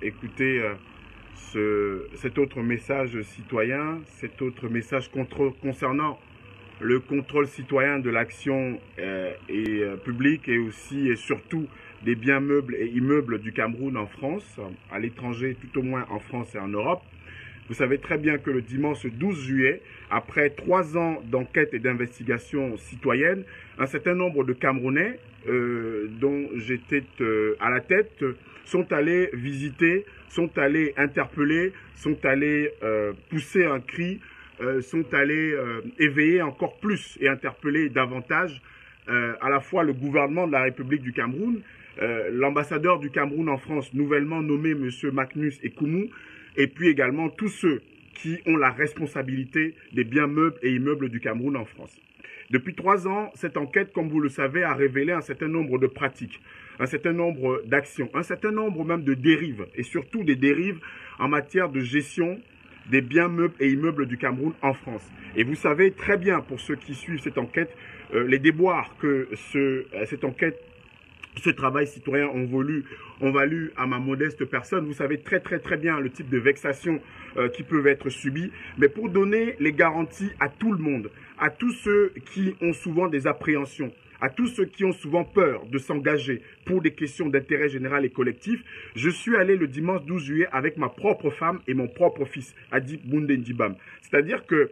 écouter cet autre message citoyen, cet autre message concernant le contrôle citoyen de l'action publique et aussi et surtout des biens meubles et immeubles du Cameroun en France, à l'étranger, tout au moins en France et en Europe. Vous savez très bien que le dimanche 12 juillet, après 3 ans d'enquête et d'investigation citoyenne, un certain nombre de Camerounais, dont j'étais à la tête, sont allés visiter, sont allés interpeller, sont allés pousser un cri, sont allés éveiller encore plus et interpeller davantage à la fois le gouvernement de la République du Cameroun, l'ambassadeur du Cameroun en France, nouvellement nommé M. Magnus Ekumu, et puis également tous ceux qui ont la responsabilité des biens meubles et immeubles du Cameroun en France. Depuis 3 ans, cette enquête, comme vous le savez, a révélé un certain nombre de pratiques, un certain nombre d'actions, un certain nombre même de dérives, et surtout des dérives en matière de gestion des biens meubles et immeubles du Cameroun en France. Et vous savez très bien, pour ceux qui suivent cette enquête, les déboires que cette enquête, ce travail citoyen ont valu à ma modeste personne. Vous savez très bien le type de vexation qui peuvent être subies. Mais pour donner les garanties à tout le monde, à tous ceux qui ont souvent des appréhensions, à tous ceux qui ont souvent peur de s'engager pour des questions d'intérêt général et collectif, je suis allé le dimanche 12 juillet avec ma propre femme et mon propre fils, Adib Boundendibam. C'est-à-dire que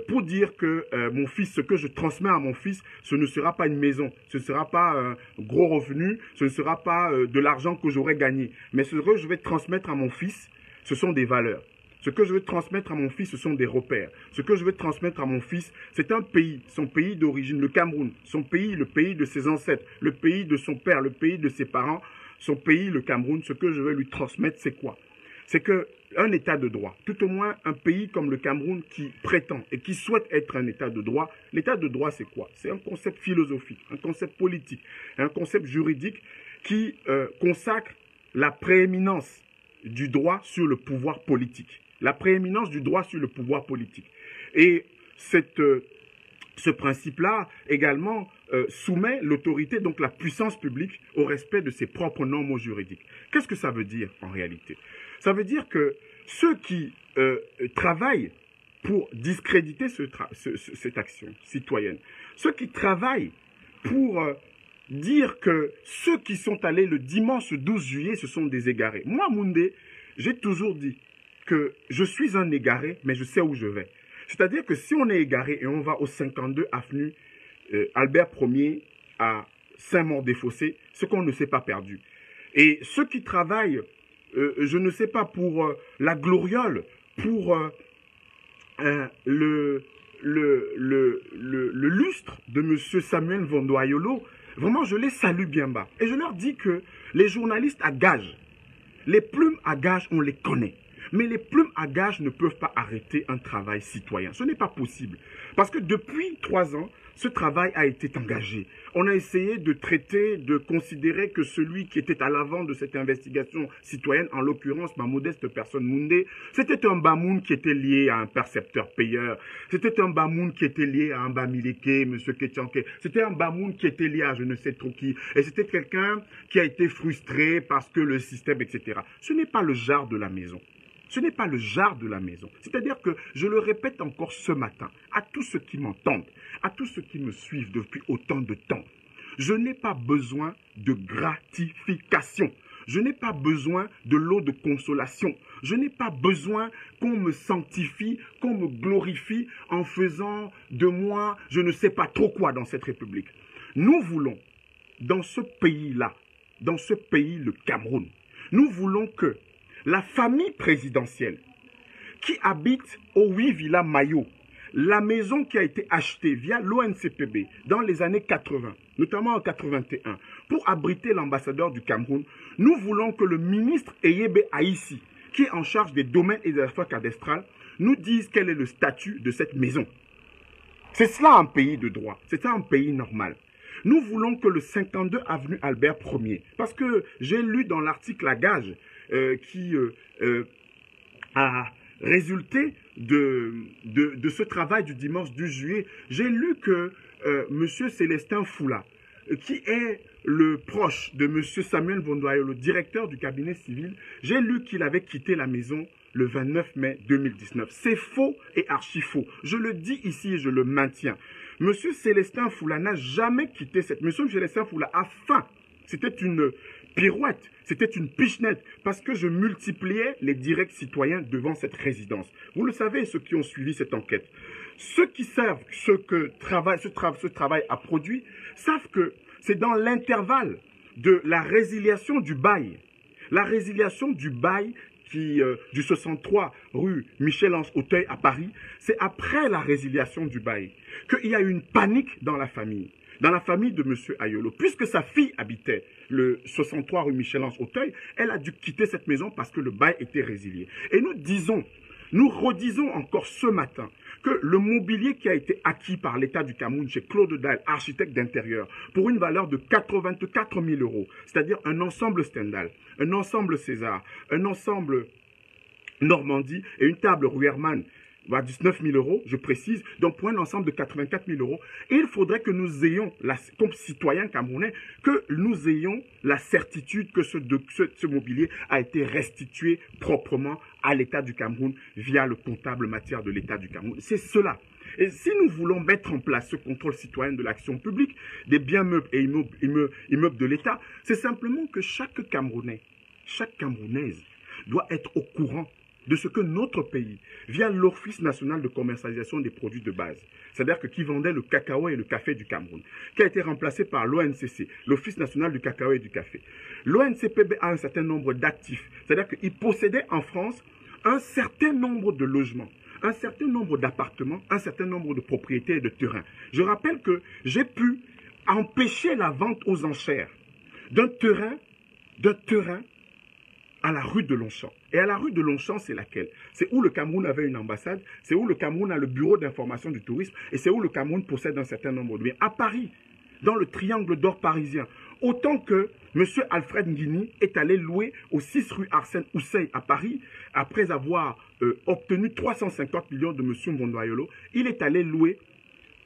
pour dire que mon fils, ce que je transmets à mon fils, ce ne sera pas une maison, ce ne sera pas un gros revenu, ce ne sera pas de l'argent que j'aurai gagné. Mais ce que je vais transmettre à mon fils, ce sont des valeurs. Ce que je veux transmettre à mon fils, ce sont des repères. Ce que je veux transmettre à mon fils, c'est un pays, son pays d'origine, le Cameroun, son pays, le pays de ses ancêtres, le pays de son père, le pays de ses parents, son pays, le Cameroun. Ce que je veux lui transmettre, c'est quoi? C'est qu'un état de droit, tout au moins un pays comme le Cameroun qui prétend et qui souhaite être un état de droit, l'état de droit c'est quoi? C'est un concept philosophique, un concept politique, un concept juridique qui consacre la prééminence du droit sur le pouvoir politique. La prééminence du droit sur le pouvoir politique. Et ce principe-là également soumet l'autorité, donc la puissance publique, au respect de ses propres normes juridiques. Qu'est-ce que ça veut dire en réalité? Ça veut dire que ceux qui travaillent pour discréditer cette action citoyenne, ceux qui travaillent pour dire que ceux qui sont allés le dimanche 12 juillet, ce sont des égarés. Moi, Moundé, j'ai toujours dit que je suis un égaré, mais je sais où je vais. C'est-à-dire que si on est égaré et on va au 52 avenue Albert Ier à Saint-Maur-des-Fossés, ce qu'on ne s'est pas perdu. Et ceux qui travaillent, je ne sais pas, pour la gloriole, pour le lustre de M. Samuel Vondoayolo, vraiment je les salue bien bas. Et je leur dis que les journalistes à gage, les plumes à gage, on les connaît. Mais les plumes à gage ne peuvent pas arrêter un travail citoyen. Ce n'est pas possible. Parce que depuis 3 ans, ce travail a été engagé. On a essayé de traiter, de considérer que celui qui était à l'avant de cette investigation citoyenne, en l'occurrence ma modeste personne Moundé, c'était un Bamoun qui était lié à un percepteur-payeur. C'était un Bamoun qui était lié à un Bamileke, M. Ketchanke. C'était un Bamoun qui était lié à je ne sais trop qui. Et c'était quelqu'un qui a été frustré parce que le système, etc. Ce n'est pas le genre de la maison. Ce n'est pas le genre de la maison. C'est-à-dire que, je le répète encore ce matin, à tous ceux qui m'entendent, à tous ceux qui me suivent depuis autant de temps, je n'ai pas besoin de gratification. Je n'ai pas besoin de lot de consolation. Je n'ai pas besoin qu'on me sanctifie, qu'on me glorifie en faisant de moi je ne sais pas trop quoi dans cette République. Nous voulons, dans ce pays-là, dans ce pays, le Cameroun, nous voulons que la famille présidentielle qui habite au 8 Villa Mayo, la maison qui a été achetée via l'ONCPB dans les années 80, notamment en 81, pour abriter l'ambassadeur du Cameroun, nous voulons que le ministre Eyebe Aïssi, qui est en charge des domaines et des affaires cadastrales, nous dise quel est le statut de cette maison. C'est cela un pays de droit, c'est ça un pays normal. Nous voulons que le 52 avenue Albert Ier, parce que j'ai lu dans l'article à gage qui a résulté de ce travail du dimanche 12 juillet, j'ai lu que M. Célestin Foula, qui est le proche de M. Samuel Bondoyo, le directeur du cabinet civil, j'ai lu qu'il avait quitté la maison le 29 mai 2019. C'est faux et archi faux. Je le dis ici et je le maintiens. M. Célestin Foula n'a jamais quitté cette maison. M. Célestin Foula a faim. C'était une pirouette, c'était une pichenette, parce que je multipliais les directs citoyens devant cette résidence. Vous le savez, ceux qui ont suivi cette enquête. Ceux qui savent ce que ce travail a produit, savent que c'est dans l'intervalle de la résiliation du bail. La résiliation du bail du 63 rue Michel-Ange Auteuil à Paris, c'est après la résiliation du bail qu'il y a eu une panique dans la famille. Dans la famille de M. Ayolo, puisque sa fille habitait le 63 rue Michel-Ange Auteuil, elle a dû quitter cette maison parce que le bail était résilié. Et nous redisons encore ce matin que le mobilier qui a été acquis par l'État du Cameroun chez Claude Dahl, architecte d'intérieur, pour une valeur de 84 000 €, c'est-à-dire un ensemble Stendhal, un ensemble César, un ensemble Normandie et une table Ruhermann, 19 000 €, je précise, donc pour un ensemble de 84 000 €. Et il faudrait que nous ayons, comme citoyens camerounais, que nous ayons la certitude que ce mobilier a été restitué proprement à l'État du Cameroun via le comptable matière de l'État du Cameroun. C'est cela. Et si nous voulons mettre en place ce contrôle citoyen de l'action publique, des biens meubles et immeubles de l'État, c'est simplement que chaque Camerounais, chaque Camerounaise doit être au courant de ce que notre pays, via l'Office national de commercialisation des produits de base, c'est-à-dire que qui vendait le cacao et le café du Cameroun, qui a été remplacé par l'ONCC, l'Office national du cacao et du café. L'ONCPB a un certain nombre d'actifs, c'est-à-dire qu'il possédait en France un certain nombre de logements, un certain nombre d'appartements, un certain nombre de propriétés et de terrains. Je rappelle que j'ai pu empêcher la vente aux enchères d'un terrain à la rue de Longchamp. Et à la rue de Longchamp, c'est laquelle? C'est où le Cameroun avait une ambassade, c'est où le Cameroun a le bureau d'information du tourisme, et c'est où le Cameroun possède un certain nombre de biens. À Paris, dans le triangle d'or parisien. Autant que M. Alfred Nguini est allé louer au 6 rue Arsène Houssein à Paris, après avoir obtenu 350 millions de M. Mbondoayolo, il est allé louer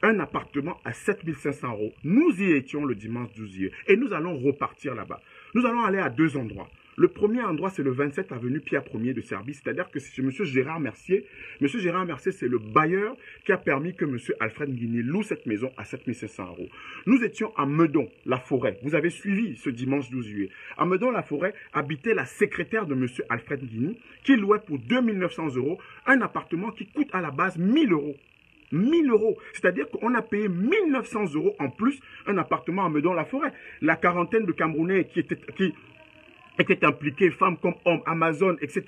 un appartement à 7 500 €. Nous y étions le dimanche 12 juillet et nous allons repartir là-bas. Nous allons aller à deux endroits. Le premier endroit, c'est le 27 avenue Pierre Ier de Serbie, c'est-à-dire que c'est chez M. Gérard Mercier. M. Gérard Mercier, c'est le bailleur qui a permis que M. Alfred Nguini loue cette maison à 7 500 €. Nous étions à Meudon, la forêt. Vous avez suivi ce dimanche 12 juillet. À Meudon, la forêt, habitait la secrétaire de M. Alfred Nguini, qui louait pour 2 900 € un appartement qui coûte à la base 1 000 €. 1 000 €. C'est-à-dire qu'on a payé 1 900 € en plus un appartement à Meudon-la-Forêt. La quarantaine de Camerounais qui étaient impliqués, femmes comme hommes, Amazon, etc.,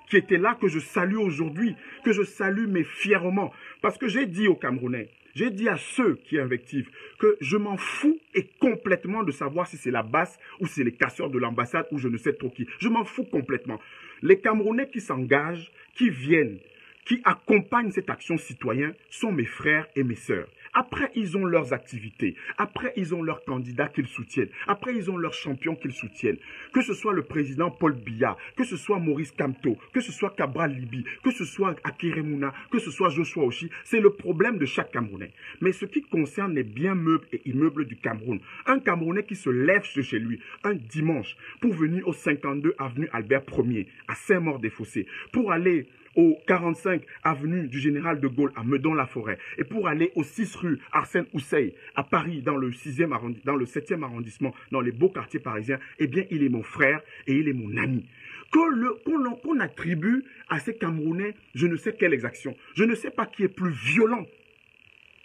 qui étaient là, que je salue aujourd'hui, que je salue mais fièrement. Parce que j'ai dit aux Camerounais, j'ai dit à ceux qui invectivent que je m'en fous et complètement de savoir si c'est la basse ou c'est les casseurs de l'ambassade ou je ne sais trop qui. Je m'en fous complètement. Les Camerounais qui s'engagent, qui viennent, qui accompagnent cette action citoyenne sont mes frères et mes sœurs. Après, ils ont leurs activités. Après, ils ont leurs candidats qu'ils soutiennent. Après, ils ont leurs champions qu'ils soutiennent. Que ce soit le président Paul Biya, que ce soit Maurice Kamto, que ce soit Cabral Libi, que ce soit Akere Mouna, que ce soit Joshua Oshi, c'est le problème de chaque Camerounais. Mais ce qui concerne les biens meubles et immeubles du Cameroun, un Camerounais qui se lève de chez lui un dimanche pour venir au 52 avenue Albert Ier à Saint-Maur-des-Fossés, pour aller au 45 avenue du Général de Gaulle à Meudon-la-Forêt et pour aller au 6 rue Arsène Houssein à Paris dans le 7e arrondissement, dans les beaux quartiers parisiens, eh bien il est mon frère et il est mon ami. Qu'on attribue à ces Camerounais je ne sais quelle exaction. Je ne sais pas qui est plus violent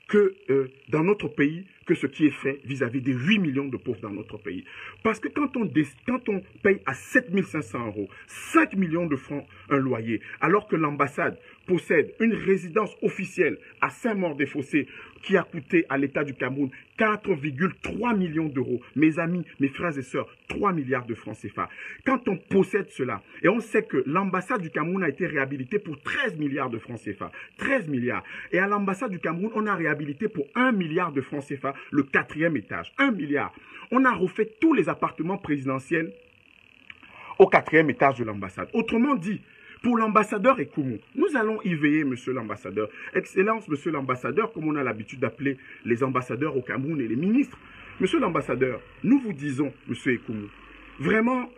que dans notre pays, que ce qui est fait vis-à-vis des 8 millions de pauvres dans notre pays. Parce que quand on paye à 7 500 €, 5 millions de francs un loyer, alors que l'ambassade possède une résidence officielle à Saint-Maur-des-Fossés qui a coûté à l'État du Cameroun 4,3 millions d'euros. Mes amis, mes frères et sœurs, 3 milliards de francs CFA. Quand on possède cela, et on sait que l'ambassade du Cameroun a été réhabilitée pour 13 milliards de francs CFA. 13 milliards. Et à l'ambassade du Cameroun, on a réhabilité pour 1 milliard de francs CFA le 4e étage. 1 milliard. On a refait tous les appartements présidentiels au 4e étage de l'ambassade. Autrement dit, pour l'ambassadeur Ekoumou, nous allons y veiller, monsieur l'ambassadeur. Excellence, monsieur l'ambassadeur, comme on a l'habitude d'appeler les ambassadeurs au Cameroun et les ministres. Monsieur l'ambassadeur, nous vous disons, monsieur Ekoumou, vraiment,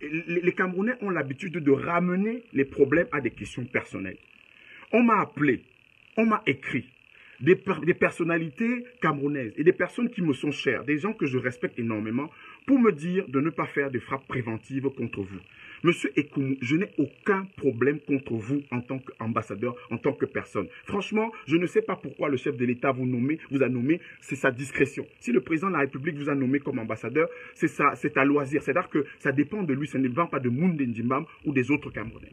les Camerounais ont l'habitude de ramener les problèmes à des questions personnelles. On m'a appelé, on m'a écrit, des personnalités camerounaises et des personnes qui me sont chères, des gens que je respecte énormément, pour me dire de ne pas faire de frappes préventives contre vous. Monsieur Ekoumou, je n'ai aucun problème contre vous en tant qu'ambassadeur, en tant que personne. Franchement, je ne sais pas pourquoi le chef de l'État vous a nommé, c'est sa discrétion. Si le président de la République vous a nommé comme ambassadeur, c'est à loisir. C'est-à-dire que ça dépend de lui, ça ne dépend pas de Moundé Ndimbam ou des autres Camerounais.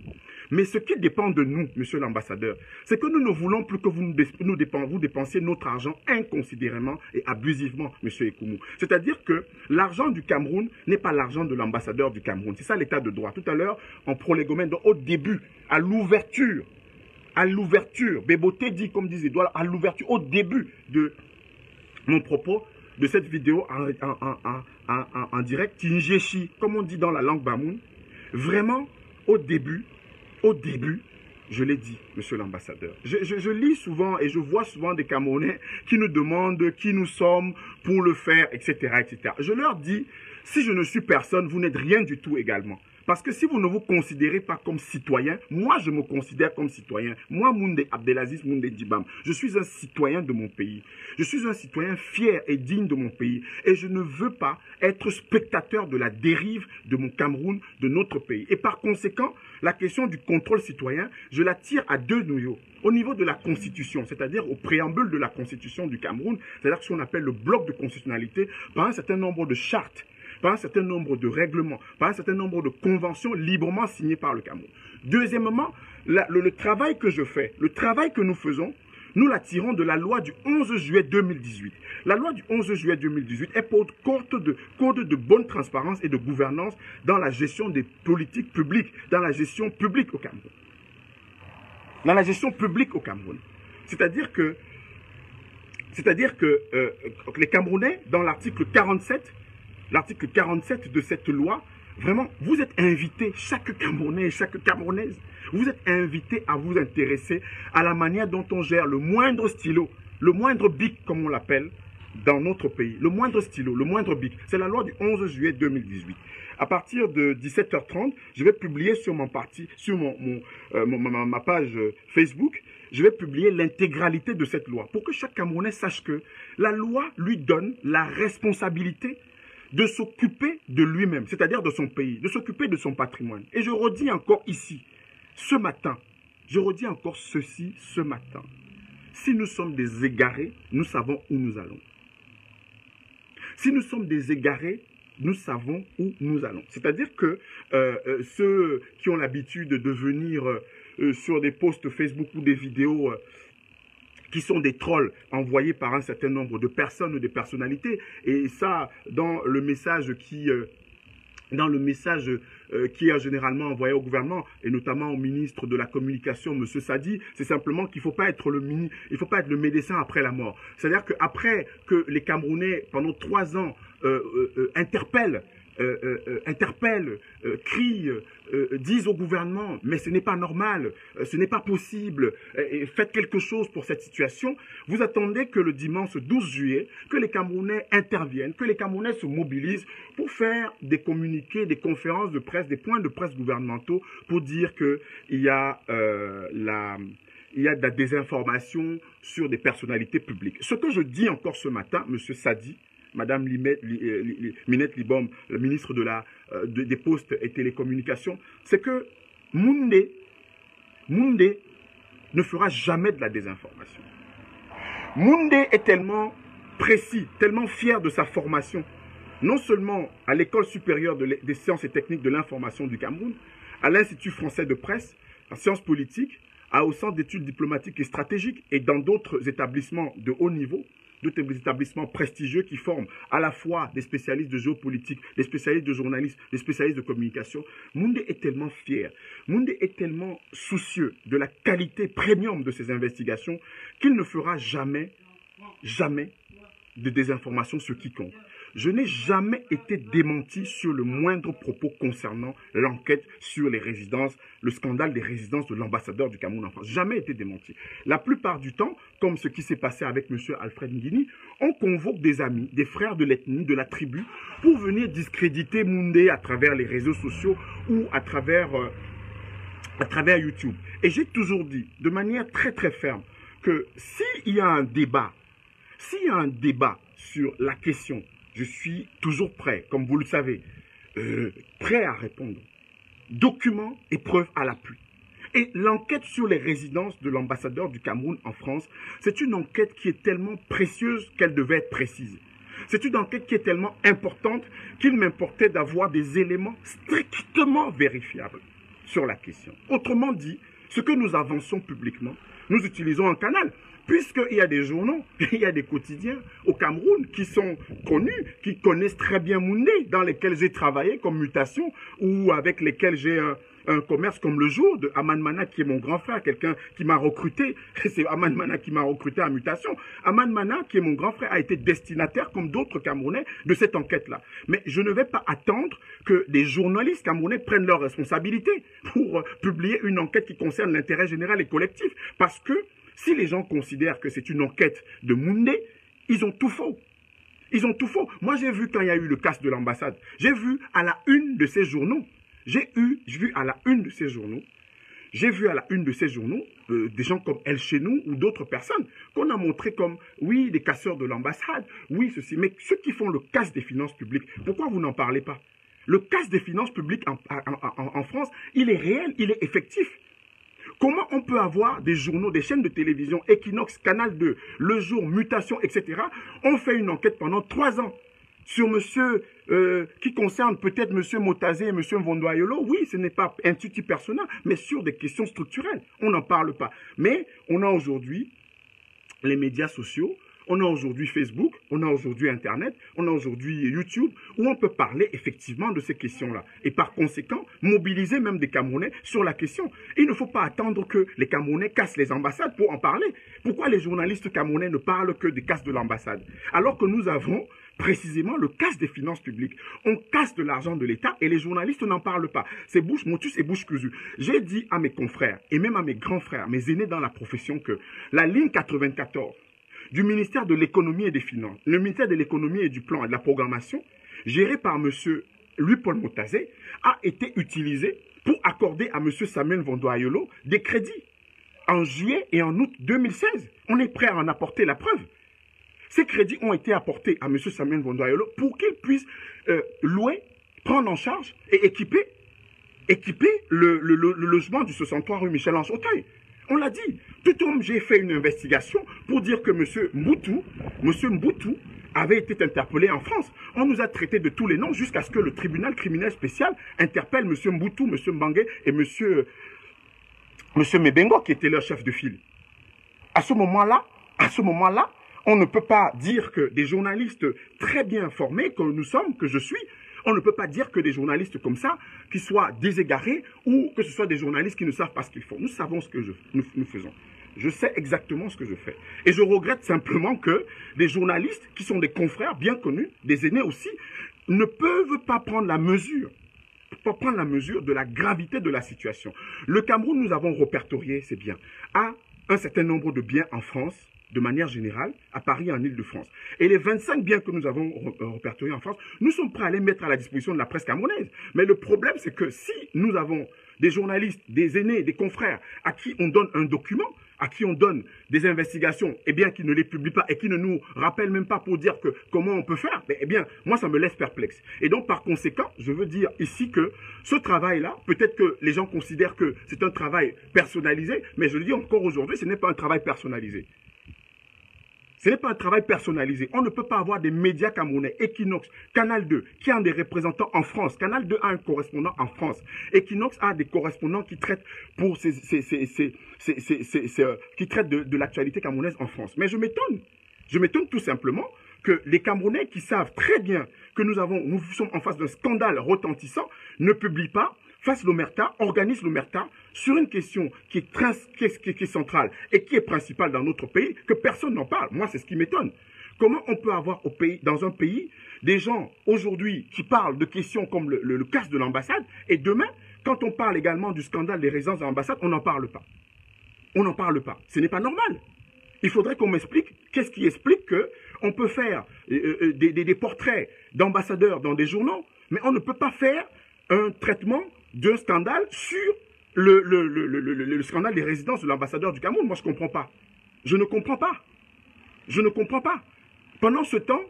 Mais ce qui dépend de nous, monsieur l'ambassadeur, c'est que nous ne voulons plus que vous dépensiez notre argent inconsidérément et abusivement, monsieur Ekoumou. C'est-à-dire que l'argent du Cameroun n'est pas l'argent de l'ambassadeur du Cameroun. C'est ça l'état de droit. Tout à l'heure, en prolégomène, au début, à l'ouverture, Béboté dit, comme disait Edouard, à l'ouverture, au début de mon propos, de cette vidéo en direct, Tinjeshi, comme on dit dans la langue Bamoun, vraiment, au début, je l'ai dit, monsieur l'ambassadeur. Je lis souvent et je vois souvent des Camerounais qui nous demandent qui nous sommes pour le faire, etc., etc. Je leur dis, si je ne suis personne, vous n'êtes rien du tout également. Parce que si vous ne vous considérez pas comme citoyen, moi je me considère comme citoyen. Moi, Moundé Abdelaziz Moundé Djibam, je suis un citoyen de mon pays. Je suis un citoyen fier et digne de mon pays. Et je ne veux pas être spectateur de la dérive de mon Cameroun, de notre pays. Et par conséquent, la question du contrôle citoyen, je la tire à deux niveaux. Au niveau de la Constitution, c'est-à-dire au préambule de la Constitution du Cameroun, c'est-à-dire ce qu'on appelle le bloc de constitutionnalité, par un certain nombre de chartes, par un certain nombre de règlements, par un certain nombre de conventions librement signées par le Cameroun. Deuxièmement, le travail que je fais, le travail que nous faisons, nous la tirons de la loi du 11 juillet 2018. La loi du 11 juillet 2018 est pour code de bonne transparence et de gouvernance dans la gestion des politiques publiques, dans la gestion publique au Cameroun. Dans la gestion publique au Cameroun. C'est-à-dire que les Camerounais, dans l'article 47 de cette loi, vraiment, vous êtes invités, chaque Camerounais et chaque Camerounaise, vous êtes invités à vous intéresser à la manière dont on gère le moindre stylo, le moindre bic, comme on l'appelle, dans notre pays. Le moindre stylo, le moindre bic. C'est la loi du 11 juillet 2018. À partir de 17h30, je vais publier sur ma page Facebook, je vais publier l'intégralité de cette loi pour que chaque Camerounais sache que la loi lui donne la responsabilité de s'occuper de lui-même, c'est-à-dire de son pays, de s'occuper de son patrimoine. Et je redis encore ici, ce matin, je redis encore ceci ce matin. Si nous sommes des égarés, nous savons où nous allons. Si nous sommes des égarés, nous savons où nous allons. C'est-à-dire que ceux qui ont l'habitude de venir sur des posts Facebook ou des vidéos qui sont des trolls envoyés par un certain nombre de personnes ou de personnalités, et ça, dans le message qui est généralement envoyé au gouvernement, et notamment au ministre de la Communication, M. Sadi, c'est simplement qu'il ne faut pas être le médecin après la mort. C'est-à-dire qu'après que les Camerounais, pendant 3 ans, interpellent, crient, disent au gouvernement, mais ce n'est pas normal, ce n'est pas possible, faites quelque chose pour cette situation. Vous attendez que le dimanche 12 juillet, que les Camerounais interviennent, que les Camerounais se mobilisent pour faire des communiqués, des conférences de presse, des points de presse gouvernementaux pour dire qu'il y a de la désinformation sur des personnalités publiques. Ce que je dis encore ce matin, M. Sadi, Madame Minette Libom, le ministre des Postes et Télécommunications, c'est que Moundé ne fera jamais de la désinformation. Moundé est tellement précis, tellement fier de sa formation, non seulement à l'École supérieure des sciences et techniques de l'information du Cameroun, à l'Institut français de presse, en sciences politiques, au Centre d'études diplomatiques et stratégiques et dans d'autres établissements de haut niveau, d'autres établissements prestigieux qui forment à la fois des spécialistes de géopolitique, des spécialistes de journalisme, des spécialistes de communication. Moundé est tellement fier, Moundé est tellement soucieux de la qualité premium de ses investigations qu'il ne fera jamais de désinformation sur quiconque. je n'ai jamais été démenti sur le moindre propos concernant l'enquête sur les résidences, le scandale des résidences de l'ambassadeur du Cameroun en France. Jamais été démenti. La plupart du temps, comme ce qui s'est passé avec M. Alfred Ngini, on convoque des amis, des frères de l'ethnie, de la tribu, pour venir discréditer Moundé à travers les réseaux sociaux ou à travers YouTube. Et j'ai toujours dit, de manière très très ferme, que s'il y a un débat, sur la question, je suis toujours prêt, comme vous le savez, prêt à répondre. Documents et preuves à l'appui. Et l'enquête sur les résidences de l'ambassadeur du Cameroun en France, c'est une enquête qui est tellement précieuse qu'elle devait être précise. C'est une enquête qui est tellement importante qu'il m'importait d'avoir des éléments strictement vérifiables sur la question. Autrement dit, ce que nous avançons publiquement, nous utilisons un canal. Puisqu'il y a des journaux, il y a des quotidiens au Cameroun qui sont connus, qui connaissent très bien Moundé, dans lesquels j'ai travaillé comme mutation ou avec lesquels j'ai un commerce comme Le Jour de Aman Mana qui est mon grand frère, quelqu'un qui m'a recruté, c'est Aman Mana qui m'a recruté en mutation. Aman Mana qui est mon grand frère a été destinataire comme d'autres Camerounais de cette enquête-là. Mais je ne vais pas attendre que des journalistes camerounais prennent leurs responsabilités pour publier une enquête qui concerne l'intérêt général et collectif. Parce que si les gens considèrent que c'est une enquête de Moundé, ils ont tout faux. Ils ont tout faux. Moi, j'ai vu quand il y a eu le casse de l'ambassade, j'ai vu à la une de ces journaux, j'ai vu à la une de ces journaux des gens comme El Chenou ou d'autres personnes qu'on a montré comme, oui, des casseurs de l'ambassade, oui, ceci. Mais ceux qui font le casse des finances publiques, pourquoi vous n'en parlez pas? Le casse des finances publiques en France, il est réel, il est effectif. Comment on peut avoir des journaux, des chaînes de télévision, Equinox, Canal 2, Le Jour, Mutation, etc. On fait une enquête pendant 3 ans sur monsieur, qui concerne peut-être monsieur Motazé et monsieur Mvondoayolo. Oui, ce n'est pas un titre personnel, mais sur des questions structurelles. On n'en parle pas. Mais on a aujourd'hui les médias sociaux, on a aujourd'hui Facebook, on a aujourd'hui Internet, on a aujourd'hui YouTube, où on peut parler effectivement de ces questions-là. Et par conséquent, mobiliser même des Camerounais sur la question. Il ne faut pas attendre que les Camerounais cassent les ambassades pour en parler. Pourquoi les journalistes camerounais ne parlent que des casses de l'ambassade? Alors que nous avons précisément le casse des finances publiques. On casse de l'argent de l'État et les journalistes n'en parlent pas. C'est bouche motus et bouche cousue. J'ai dit à mes confrères et même à mes grands frères, mes aînés dans la profession, que la ligne 94 du ministère de l'économie et des finances, le ministère de l'économie et du plan et de la programmation, géré par M. Louis-Paul Motazé, a été utilisé pour accorder à M. Samuel Mvondoayolo des crédits en juillet et en août 2016. On est prêt à en apporter la preuve. Ces crédits ont été apportés à M. Samuel Mvondoayolo pour qu'il puisse louer, prendre en charge et équiper le logement du 63 rue Michel-Ange Auteuil. On l'a dit. Tout comme j'ai fait une investigation pour dire que M. Mboutou avait été interpellé en France. On nous a traités de tous les noms jusqu'à ce que le tribunal criminel spécial interpelle M. Mboutou, M. Mbangue et M. Mebengo qui était leur chef de file. À ce moment-là, on ne peut pas dire que des journalistes très bien informés que nous sommes, que je suis, on ne peut pas dire que des journalistes comme ça, qui soient déségarés ou que ce soit des journalistes qui ne savent pas ce qu'ils font. Nous savons ce que nous faisons. Je sais exactement ce que je fais. Et je regrette simplement que des journalistes qui sont des confrères bien connus, des aînés aussi, ne peuvent pas prendre la mesure de la gravité de la situation. Le Cameroun, nous avons répertorié ces biens à un certain nombre de biens en France, de manière générale, à Paris et en Île-de-France. Et les 25 biens que nous avons répertoriés en France, nous sommes prêts à les mettre à la disposition de la presse camerounaise. Mais le problème, c'est que si nous avons des journalistes, des aînés, des confrères, à qui on donne un document, à qui on donne des investigations, eh bien, qui ne les publient pas et qui ne nous rappellent même pas pour dire que comment on peut faire, eh bien, moi, ça me laisse perplexe. Et donc, par conséquent, je veux dire ici que ce travail-là, peut-être que les gens considèrent que c'est un travail personnalisé, mais je le dis encore aujourd'hui, ce n'est pas un travail personnalisé. Ce n'est pas un travail personnalisé. On ne peut pas avoir des médias camerounais, Equinox, Canal 2, qui ont des représentants en France. Canal 2 a un correspondant en France. Equinox a des correspondants qui traitent de l'actualité camerounaise en France. Mais je m'étonne. Je m'étonne tout simplement que les Camerounais qui savent très bien que nous sommes en face d'un scandale retentissant ne publient pas, fassent l'omerta, organisent l'omerta sur une question qui est centrale et qui est principale dans notre pays, que personne n'en parle. Moi, c'est ce qui m'étonne. Comment on peut avoir dans un pays des gens aujourd'hui qui parlent de questions comme le casse de l'ambassade et demain, quand on parle également du scandale des résidences de l'ambassade, on n'en parle pas. On n'en parle pas. Ce n'est pas normal. Il faudrait qu'on m'explique qu'est-ce qui explique qu'on peut faire des portraits d'ambassadeurs dans des journaux, mais on ne peut pas faire un traitement d'un scandale sur le scandale des résidences de l'ambassadeur du Cameroun. Moi, je ne comprends pas. Je ne comprends pas. Je ne comprends pas. Pendant ce temps,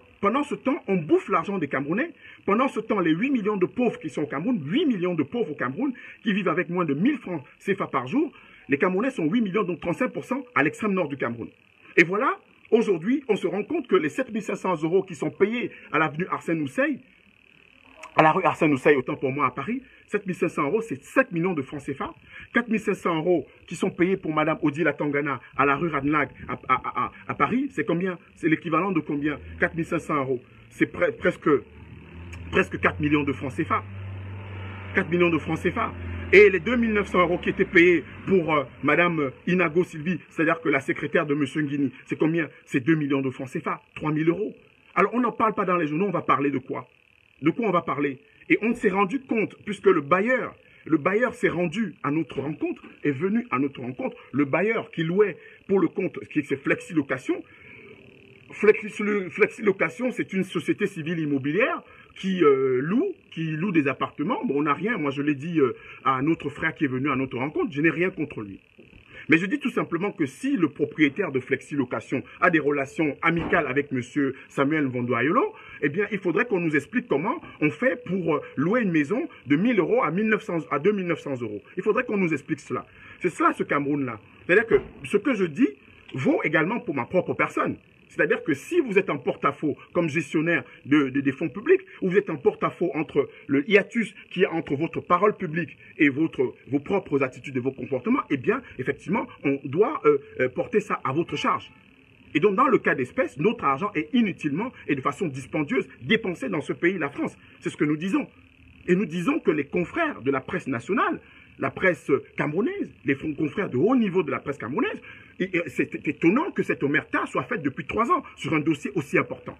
on bouffe l'argent des Camerounais. Pendant ce temps, les 8 millions de pauvres qui sont au Cameroun, 8 millions de pauvres au Cameroun, qui vivent avec moins de 1000 francs CFA par jour, les Camerounais sont 8 millions, donc 35% à l'extrême nord du Cameroun. Et voilà, aujourd'hui, on se rend compte que les 7500 € qui sont payés à l'avenue Arsène Housseil, à la rue Arsène Housseil, autant pour moi à Paris, 7500 €, c'est 7 millions de francs CFA. 4500 € qui sont payés pour Madame Odile Tangana à la rue Radlag à Paris, c'est combien? C'est l'équivalent de combien? 4500 €. C'est presque 4 millions de francs CFA. 4 millions de francs CFA. Et les 2900 € qui étaient payés pour Madame Inago Sylvie, c'est-à-dire que la secrétaire de Monsieur Nguini, c'est combien? C'est 2 millions de francs CFA, 3 000 €. Alors on n'en parle pas dans les journaux, on va parler de quoi? De quoi on va parler? Et on s'est rendu compte, puisque le bailleur s'est rendu à notre rencontre, est venu à notre rencontre, le bailleur qui louait pour le compte, qui c'est Flexilocation. Flexilocation, c'est une société civile immobilière qui loue des appartements. Bon, on n'a rien, moi je l'ai dit à notre frère qui est venu à notre rencontre, je n'ai rien contre lui. Mais je dis tout simplement que si le propriétaire de Flexilocation a des relations amicales avec monsieur Samuel Vondoayolo, eh bien, il faudrait qu'on nous explique comment on fait pour louer une maison de 1000 € à 2900 €. Il faudrait qu'on nous explique cela. C'est cela, ce Cameroun-là. C'est-à-dire que ce que je dis vaut également pour ma propre personne. C'est-à-dire que si vous êtes en porte-à-faux comme gestionnaire des fonds publics, ou vous êtes en porte-à-faux entre le hiatus qui est entre votre parole publique et vos propres attitudes et vos comportements, eh bien, effectivement, on doit porter ça à votre charge. Et donc, dans le cas d'espèce, notre argent est inutilement et de façon dispendieuse dépensé dans ce pays, la France. C'est ce que nous disons. Et nous disons que les confrères de la presse nationale, la presse camerounaise, les confrères de haut niveau de la presse camerounaise, c'est étonnant que cette omerta soit faite depuis 3 ans sur un dossier aussi important.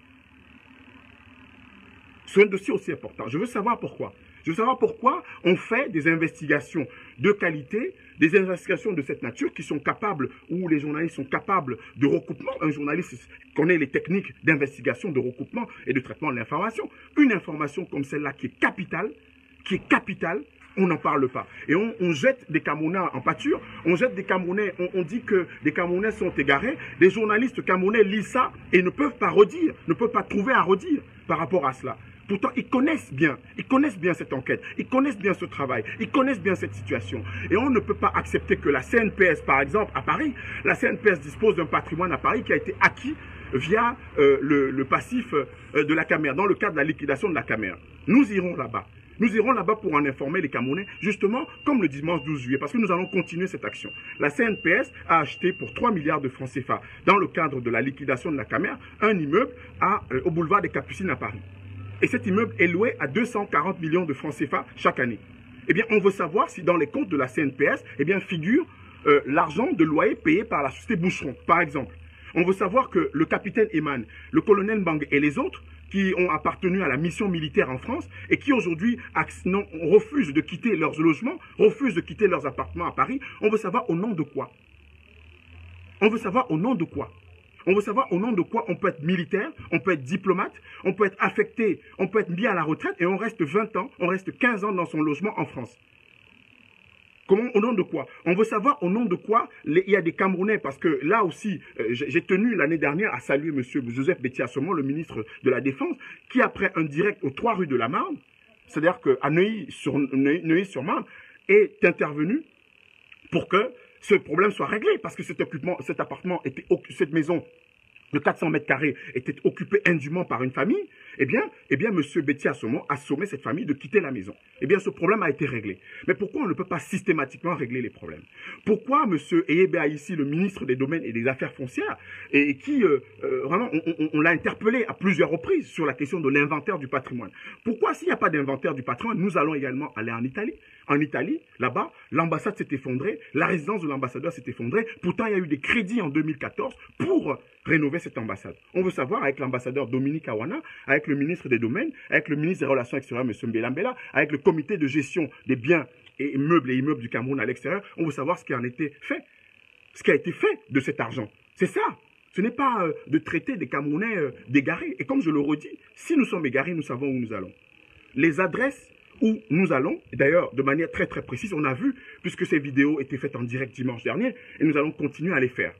Sur un dossier aussi important. Je veux savoir pourquoi. Je veux savoir pourquoi on fait des investigations de qualité, des investigations de cette nature qui sont capables, où les journalistes sont capables de recoupement. Un journaliste connaît les techniques d'investigation, de recoupement et de traitement de l'information. Une information comme celle-là qui est capitale, on n'en parle pas. Et on jette des Camerounais en pâture, on jette des Camerounais, on dit que des Camerounais sont égarés. Les journalistes camerounais lisent ça et ne peuvent pas redire, ne peuvent pas trouver à redire par rapport à cela. Pourtant, ils connaissent bien cette enquête, ils connaissent bien ce travail, ils connaissent bien cette situation. Et on ne peut pas accepter que la CNPS, par exemple, à Paris, la CNPS dispose d'un patrimoine à Paris qui a été acquis via le passif de la Camer, dans le cadre de la liquidation de la Camer. Nous irons là-bas. Nous irons là-bas pour en informer les Camerounais, justement comme le dimanche 12 juillet, parce que nous allons continuer cette action. La CNPS a acheté pour 3 milliards de francs CFA, dans le cadre de la liquidation de la Camer, un immeuble au boulevard des Capucines à Paris. Et cet immeuble est loué à 240 millions de francs CFA chaque année. Eh bien, on veut savoir si dans les comptes de la CNPS, eh bien, figure l'argent de loyer payé par la société Boucheron, par exemple. On veut savoir que le capitaine Eman, le colonel Mbang et les autres qui ont appartenu à la mission militaire en France et qui aujourd'hui refusent de quitter leurs logements, refusent de quitter leurs appartements à Paris, on veut savoir au nom de quoi. On veut savoir au nom de quoi. On veut savoir au nom de quoi on peut être militaire, on peut être diplomate, on peut être affecté, on peut être mis à la retraite et on reste 20 ans, on reste 15 ans dans son logement en France. Comment, au nom de quoi? On veut savoir au nom de quoi il y a des Camerounais, parce que là aussi, j'ai tenu l'année dernière à saluer M. Joseph Betty-Assomont, le ministre de la Défense, qui après un direct aux 3 rues de la Marne, c'est-à-dire qu'à Neuilly-sur-Marne, est intervenu pour que ce problème soit réglé, parce que cette maison de 400 mètres carrés était occupée indûment par une famille, eh bien, M. Betty-Assomont a sommé cette famille de quitter la maison. Eh bien, ce problème a été réglé. Mais pourquoi on ne peut pas systématiquement régler les problèmes? Pourquoi M. Eyebe Aïssi, le ministre des Domaines et des Affaires foncières, et qui, vraiment, on l'a interpellé à plusieurs reprises sur la question de l'inventaire du patrimoine. Pourquoi, s'il n'y a pas d'inventaire du patrimoine, nous allons également aller en Italie? En Italie, là-bas, l'ambassade s'est effondrée, la résidence de l'ambassadeur s'est effondrée. Pourtant, il y a eu des crédits en 2014 pour rénover cette ambassade. On veut savoir avec l'ambassadeur Dominique Awana, avec le ministre des Domaines, avec le ministre des Relations extérieures, M. Mbela, avec le comité de gestion des biens et immeubles du Cameroun à l'extérieur, on veut savoir ce qui en était fait, ce qui a été fait de cet argent. C'est ça. Ce n'est pas de traiter des Camerounais d'égarés. Et comme je le redis, si nous sommes égarés, nous savons où nous allons. Les adresses où nous allons, d'ailleurs de manière très très précise, on a vu, puisque ces vidéos étaient faites en direct dimanche dernier, et nous allons continuer à les faire.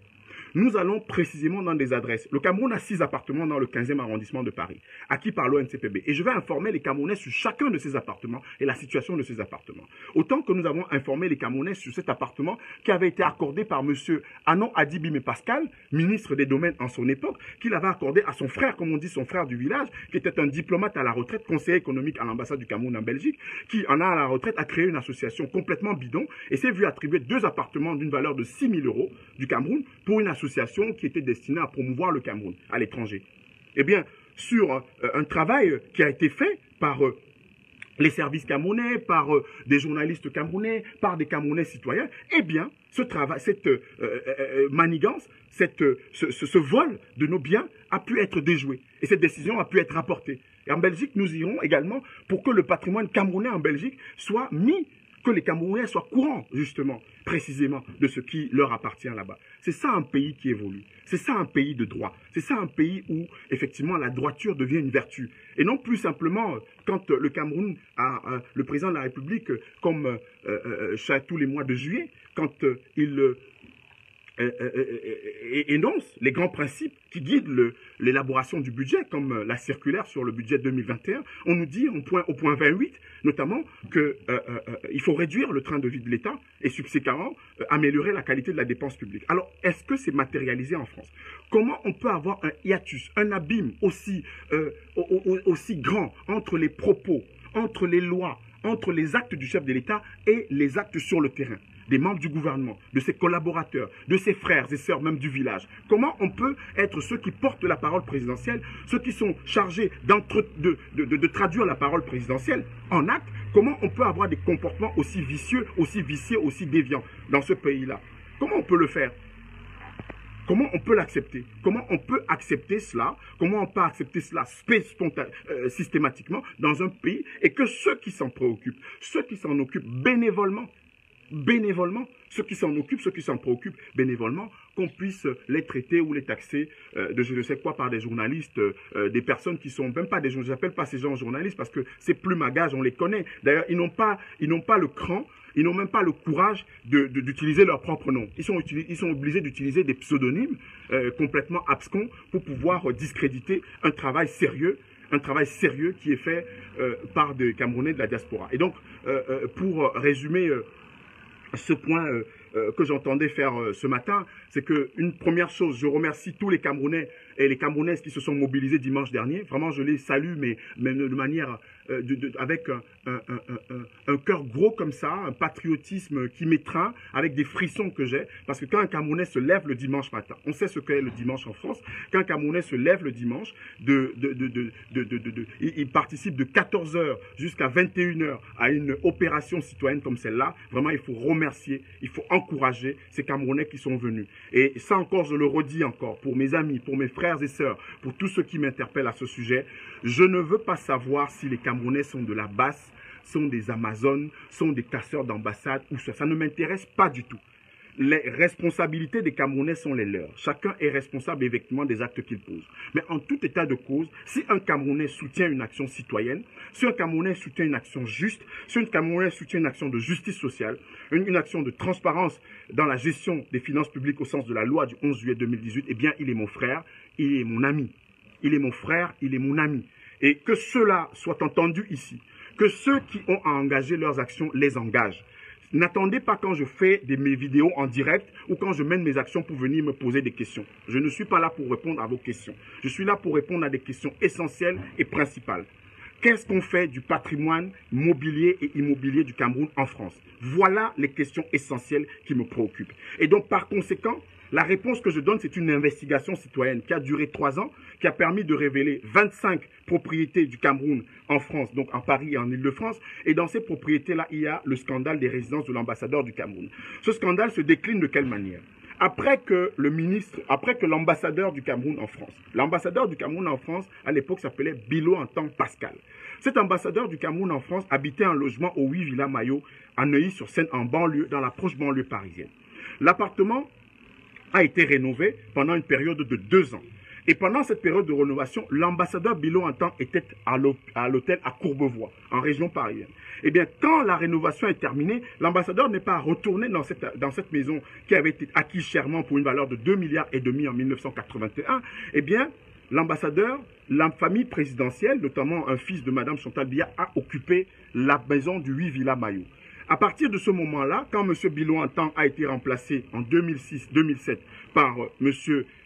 Nous allons précisément dans des adresses. Le Cameroun a 6 appartements dans le 15e arrondissement de Paris, acquis par l'ONCPB. Et je vais informer les Camerounais sur chacun de ces appartements et la situation de ces appartements. Autant que nous avons informé les Camerounais sur cet appartement qui avait été accordé par M. Anon Adibime Pascal, ministre des Domaines en son époque, qu'il avait accordé à son frère, comme on dit, son frère du village, qui était un diplomate à la retraite, conseiller économique à l'ambassade du Cameroun en Belgique, qui en a à la retraite a créé une association complètement bidon et s'est vu attribuer 2 appartements d'une valeur de 6 000 € du Cameroun pour une association qui était destinée à promouvoir le Cameroun à l'étranger. Eh bien, sur un travail qui a été fait par les services camerounais, par des journalistes camerounais, par des Camerounais citoyens, eh bien, ce travail, cette manigance, ce vol de nos biens a pu être déjoué. Et cette décision a pu être rapportée. Et en Belgique, nous irons également pour que le patrimoine camerounais en Belgique soit mis, que les Camerounais soient courants, justement, précisément, de ce qui leur appartient là-bas. C'est ça un pays qui évolue. C'est ça un pays de droit. C'est ça un pays où, effectivement, la droiture devient une vertu. Et non plus simplement, quand le Cameroun a le président de la République, comme tous les mois de juillet, quand il énonce les grands principes qui guident l'élaboration du budget, comme la circulaire sur le budget 2021, on nous dit au point 28, notamment, qu'il faut réduire le train de vie de l'État et subséquemment améliorer la qualité de la dépense publique. Alors, est-ce que c'est matérialisé en France? Comment on peut avoir un hiatus, un abîme aussi grand entre les propos, entre les lois, entre les actes du chef de l'État et les actes sur le terrain, des membres du gouvernement, de ses collaborateurs, de ses frères et sœurs même du village? Comment on peut être ceux qui portent la parole présidentielle, ceux qui sont chargés de traduire la parole présidentielle en actes? Comment on peut avoir des comportements aussi vicieux, aussi viciés, aussi déviants dans ce pays-là? Comment on peut le faire? Comment on peut l'accepter? Comment on peut accepter cela? Comment on peut accepter cela systématiquement dans un pays et que ceux qui s'en préoccupent, ceux qui s'en occupent bénévolement, ceux qui s'en occupent, ceux qui s'en préoccupent bénévolement, qu'on puisse les traiter ou les taxer de je ne sais quoi par des journalistes, des personnes qui sont même pas des journalistes. J'appelle pas ces gens journalistes parce que c'est plume à gage, on les connaît. D'ailleurs, ils n'ont pas le cran, ils n'ont même pas le courage d'utiliser leur propre nom. Ils sont obligés d'utiliser des pseudonymes complètement abscons pour pouvoir discréditer un travail sérieux qui est fait par des Camerounais de la diaspora. Et donc, pour résumer ce point que j'entendais faire ce matin, c'est qu'une première chose, je remercie tous les Camerounais et les Camerounaises qui se sont mobilisés dimanche dernier. Vraiment, je les salue, mais de manière, avec un cœur gros comme ça, un patriotisme qui m'étreint, avec des frissons que j'ai. Parce que quand un Camerounais se lève le dimanche matin, on sait ce qu'est le dimanche en France, quand un Camerounais se lève le dimanche, il participe de 14 h jusqu'à 21 h à une opération citoyenne comme celle-là. Vraiment, il faut remercier, il faut encourager ces Camerounais qui sont venus. Et ça encore, je le redis encore, pour mes amis, pour mes frères et sœurs, pour tous ceux qui m'interpellent à ce sujet, je ne veux pas savoir si les Camerounais sont de la basse, sont des Amazones, sont des casseurs d'ambassade ou ça. Ça ne m'intéresse pas du tout. Les responsabilités des Camerounais sont les leurs. Chacun est responsable effectivement des actes qu'il pose. Mais en tout état de cause, si un Camerounais soutient une action citoyenne, si un Camerounais soutient une action juste, si un Camerounais soutient une action de justice sociale, une action de transparence dans la gestion des finances publiques au sens de la loi du 11 juillet 2018, eh bien, il est mon frère, il est mon ami. Il est mon frère, il est mon ami. Et que cela soit entendu ici, que ceux qui ont à engager leurs actions les engagent. N'attendez pas quand je fais mes vidéos en direct ou quand je mène mes actions pour venir me poser des questions. Je ne suis pas là pour répondre à vos questions. Je suis là pour répondre à des questions essentielles et principales. Qu'est-ce qu'on fait du patrimoine mobilier et immobilier du Cameroun en France? Voilà les questions essentielles qui me préoccupent. Et donc, par conséquent, la réponse que je donne, c'est une investigation citoyenne qui a duré 3 ans, qui a permis de révéler 25 propriétés du Cameroun en France, donc en Paris et en Île-de-France. Et dans ces propriétés-là, il y a le scandale des résidences de l'ambassadeur du Cameroun. Ce scandale se décline de quelle manière? après que l'ambassadeur du Cameroun en France, l'ambassadeur du Cameroun en France, à l'époque, s'appelait Bilo Antan Pascal. Cet ambassadeur du Cameroun en France habitait un logement au 8 Villa Maillot, à Neuilly-sur-Seine, en banlieue, dans la proche banlieue parisienne. L'appartement a été rénové pendant une période de 2 ans. Et pendant cette période de rénovation, l'ambassadeur Bilo Antan était à l'hôtel à Courbevoie, en région parisienne. Eh bien, quand la rénovation est terminée, l'ambassadeur n'est pas retourné dans cette maison qui avait été acquise chèrement pour une valeur de 2,5 milliards en 1981. Eh bien, l'ambassadeur, la famille présidentielle, notamment un fils de Madame Chantal Biya, a occupé la maison du 8 Villa Maillot. À partir de ce moment-là, quand M. Bilo Antan a été remplacé en 2006-2007 par M.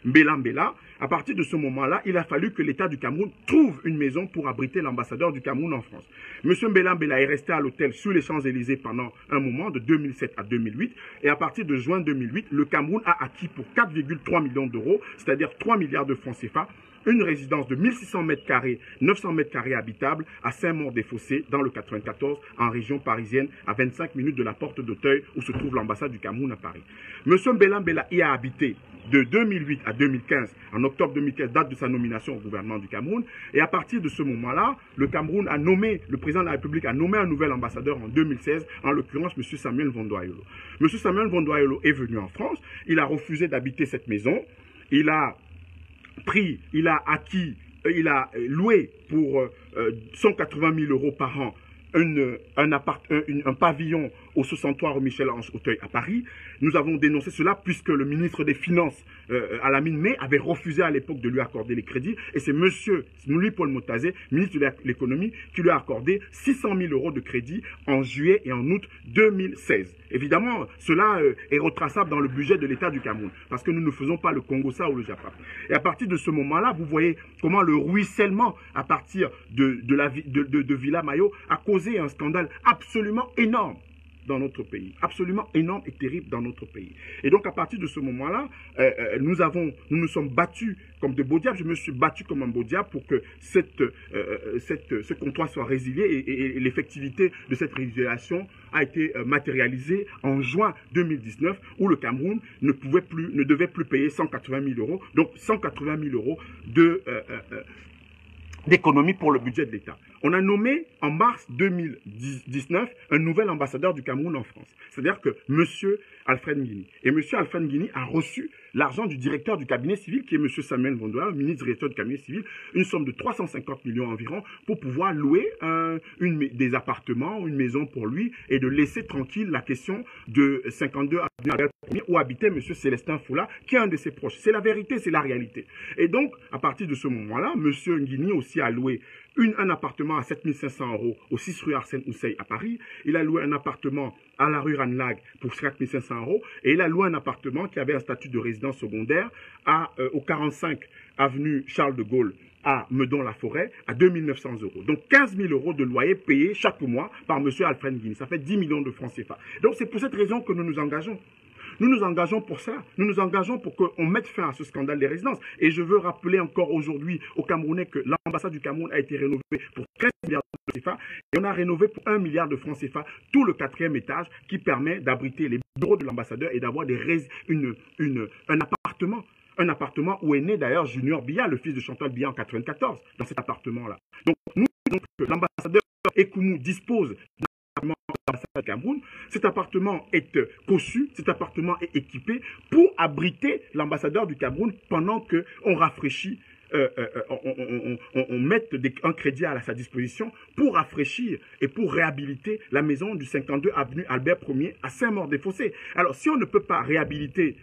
Mbela Mbela, à partir de ce moment-là, il a fallu que l'État du Cameroun trouve une maison pour abriter l'ambassadeur du Cameroun en France. M. Mbela Mbela est resté à l'hôtel sur les Champs-Élysées pendant un moment, de 2007 à 2008, et à partir de juin 2008, le Cameroun a acquis pour 4,3 millions d'euros, c'est-à-dire 3 milliards de francs CFA, une résidence de 1600 mètres carrés, 900 mètres carrés habitables à Saint-Maur-des-Fossés, dans le 94, en région parisienne, à 25 minutes de la porte d'Auteuil, où se trouve l'ambassade du Cameroun à Paris. M. Mbela Mbela y a habité de 2008 à 2015, en octobre 2015, date de sa nomination au gouvernement du Cameroun. Et à partir de ce moment-là, le Cameroun a nommé, le président de la République a nommé un nouvel ambassadeur en 2016, en l'occurrence M. Samuel Vondoayolo. M. Samuel Vondoayolo est venu en France, il a refusé d'habiter cette maison, il a loué pour 180 000 euros par an un pavillon au 63 rue Michel-Ange Auteuil à Paris. Nous avons dénoncé cela puisque le ministre des Finances, Alamine May, avait refusé à l'époque de lui accorder les crédits. Et c'est monsieur Louis-Paul Motazé, ministre de l'économie, qui lui a accordé 600 000 euros de crédit en juillet et en août 2016. Évidemment, cela est retraçable dans le budget de l'État du Cameroun, parce que nous ne faisons pas le Congo-Ça ou le Japon. Et à partir de ce moment-là, vous voyez comment le ruissellement à partir de Villa Maillot a causé un scandale absolument énorme dans notre pays, absolument énorme et terrible dans notre pays. Et donc à partir de ce moment-là, nous nous sommes battus comme de beaux diables. Je me suis battu comme un beau diable pour que ce comptoir soit résilié, et l'effectivité de cette résiliation a été matérialisée en juin 2019, où le Cameroun ne devait plus payer 180 000 euros, donc 180 000 euros d'économie pour le budget de l'État. On a nommé en mars 2019 un nouvel ambassadeur du Cameroun en France. C'est-à-dire que M. Alfred Nguini. Et M. Alfred Nguini a reçu l'argent du directeur du cabinet civil, qui est M. Samuel Vondoa, ministre directeur du cabinet civil, une somme de 350 millions environ, pour pouvoir louer des appartements, une maison pour lui, et de laisser tranquille la question de 52 avenue Albert Ier, où habitait M. Célestin Foula, qui est un de ses proches. C'est la vérité, c'est la réalité. Et donc, à partir de ce moment-là, M. Nguini aussi a loué un appartement à 7 500 euros au 6 rue Arsène Housseil à Paris. Il a loué un appartement à la rue Ranlag pour 4 500 euros. Et il a loué un appartement qui avait un statut de résidence secondaire au 45 avenue Charles de Gaulle à Meudon-la-Forêt à 2 900 euros. Donc 15 000 euros de loyer payé chaque mois par M. Alfred Nguini. Ça fait 10 millions de francs CFA. Donc c'est pour cette raison que nous nous engageons. Nous nous engageons pour ça. Nous nous engageons pour qu'on mette fin à ce scandale des résidences. Et je veux rappeler encore aujourd'hui aux Camerounais que l'ambassade du Cameroun a été rénovée pour 13 milliards de CFA et on a rénové pour 1 milliard de francs CFA tout le 4e étage qui permet d'abriter les bureaux de l'ambassadeur et d'avoir un appartement où est né d'ailleurs Junior Biya, le fils de Chantal Biya en 1994, dans cet appartement-là. Donc nous disons que l'ambassadeur Ekoumou dispose d'un l'ambassade du Cameroun. Cet appartement est conçu, cet appartement est équipé pour abriter l'ambassadeur du Cameroun pendant qu'on rafraîchit, on met un crédit à sa disposition pour rafraîchir et pour réhabiliter la maison du 52 avenue Albert Ier à Saint-Maur-des-Fossés. Alors si on ne peut pas réhabiliter,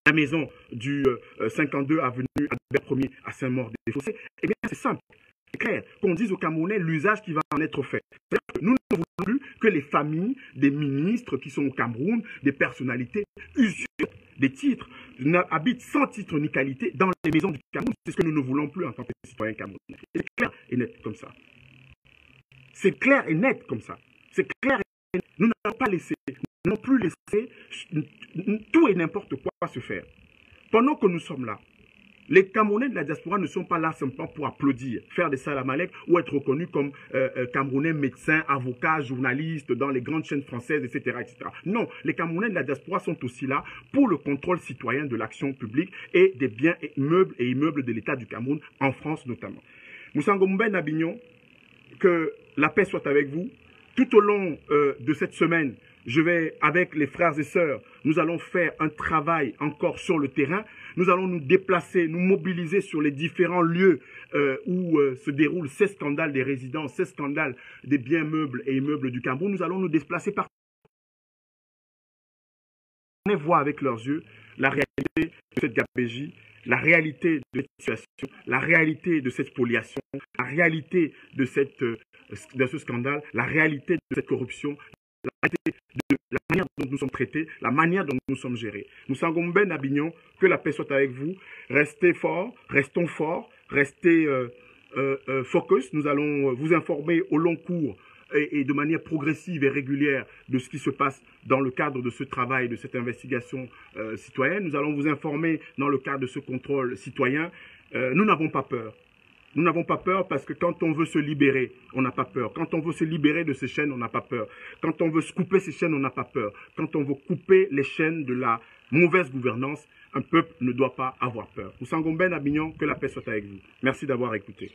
la maison du 52 avenue Albert Ier à Saint-Maur-des-Fossés, eh bien c'est simple. C'est clair qu'on dise aux Camerounais l'usage qui va en être fait. Nous ne voulons plus que les familles des ministres qui sont au Cameroun, des personnalités, usurpent des titres, habitent sans titre ni qualité dans les maisons du Cameroun. C'est ce que nous ne voulons plus en tant que citoyens camerounais. C'est clair et net comme ça. C'est clair et net comme ça. C'est clair et net. Nous n'allons pas laisser, nous n'allons plus laisser tout et n'importe quoi se faire. Pendant que nous sommes là, Les Camerounais de la diaspora ne sont pas là simplement pour applaudir, faire des salamalek ou être reconnus comme Camerounais médecins, avocats, journalistes dans les grandes chaînes françaises, etc., etc. Non, les Camerounais de la diaspora sont aussi là pour le contrôle citoyen de l'action publique et des biens et immeubles de l'État du Cameroun, en France notamment. Moussa Ngombe Nabignon, que la paix soit avec vous. Tout au long de cette semaine, je vais, avec les frères et sœurs, nous allons faire un travail encore sur le terrain. Nous allons nous déplacer, nous mobiliser sur les différents lieux où se déroulent ces scandales des résidences, ces scandales des biens meubles et immeubles du Cameroun. Nous allons nous déplacer partout. On voit avec leurs yeux la réalité de cette gabégie, la réalité de cette situation, la réalité de cette spoliation, la réalité de ce scandale, la réalité de cette corruption, la réalité de la manière dont nous sommes traités, la manière dont nous sommes gérés. Moussa Ngombe Nabignon, que la paix soit avec vous. Restez forts, restez focus. Nous allons vous informer au long cours et de manière progressive et régulière de ce qui se passe dans le cadre de ce travail, de cette investigation citoyenne. Nous allons vous informer dans le cadre de ce contrôle citoyen. Nous n'avons pas peur. Nous n'avons pas peur parce que quand on veut se libérer, on n'a pas peur. Quand on veut se libérer de ces chaînes, on n'a pas peur. Quand on veut se couper ces chaînes, on n'a pas peur. Quand on veut couper les chaînes de la mauvaise gouvernance, un peuple ne doit pas avoir peur. Moussa Ngombe Nabignon, que la paix soit avec vous. Merci d'avoir écouté.